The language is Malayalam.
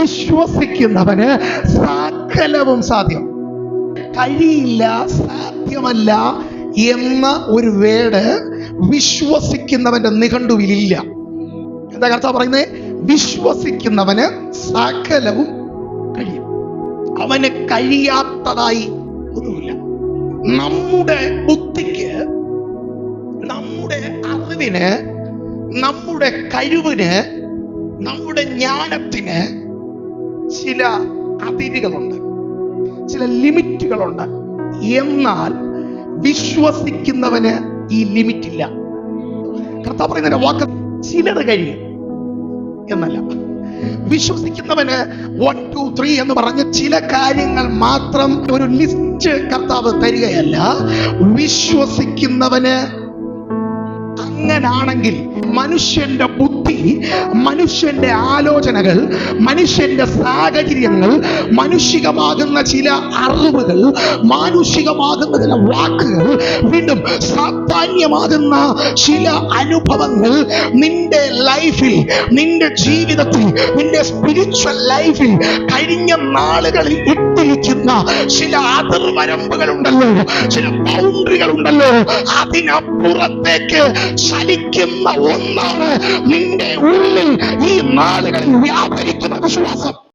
വിശ്വസിക്കുന്നവന് സകലവും സാധ്യം. കഴിയില്ല, സാധ്യമല്ല എന്ന ഒരു വേട് വിശ്വസിക്കുന്നവന്റെ നിഘണ്ടുവിലില്ല. എന്താ കർത്താവ് പറയുന്നത്? വിശ്വസിക്കുന്നവന് സകലവും കഴിയും. അവന് കഴിയാത്തതായി ഒന്നുമില്ല. നമ്മുടെ ബുദ്ധിക്ക്, നമ്മുടെ അറിവിന്, നമ്മുടെ കഴിവിന്, നമ്മുടെ ജ്ഞാനത്തിന് ചില അതിരുകളുണ്ട്, ചില ലിമിറ്റുകളുണ്ട്. എന്നാൽ വിശ്വസിക്കുന്നവന് ഈ ലിമിറ്റ് ഇല്ല. കർത്താവ് പറയുന്ന വാക്ക് ചിലത് കഴിയും എന്നല്ല. വിശ്വസിക്കുന്നവന് 1 2 3 എന്ന് പറഞ്ഞ് ചില കാര്യങ്ങൾ മാത്രം ഒരു ലിസ്റ്റ് കർത്താവ് തരികയല്ല. വിശ്വസിക്കുന്നവന് അങ്ങനാണെങ്കിൽ മനുഷ്യന്റെ ബുദ്ധി, മനുഷ്യന്റെ ആലോചനകൾ, മനുഷ്യന്റെ സാഹചര്യങ്ങൾ, മാനുഷികമാകുന്ന ചില അറിവുകൾ, മാനുഷികമാകുന്ന ചില വാക്കുകൾ, വീണ്ടും സാധാന്യമാകുന്ന ചില അനുഭവങ്ങൾ നിന്റെ ലൈഫിൽ, നിന്റെ ജീവിതത്തിൽ, നിന്റെ സ്പിരിച്വൽ ലൈഫിൽ കഴിഞ്ഞ നാളുകളിൽ ഇട്ടിരിക്കുന്ന ചില അതിർവരമ്പുകളുണ്ടല്ലോ, ചില ബൗണ്ടറികളുണ്ടല്ലോ, അതിനപ്പുറത്തേക്ക് ചലിക്കുന്ന ഒന്നാണ് നിന്റെ ഉള്ളിൽ ഈ നാളുകളിൽ വ്യാപരിക്കുന്ന വിശ്വാസം.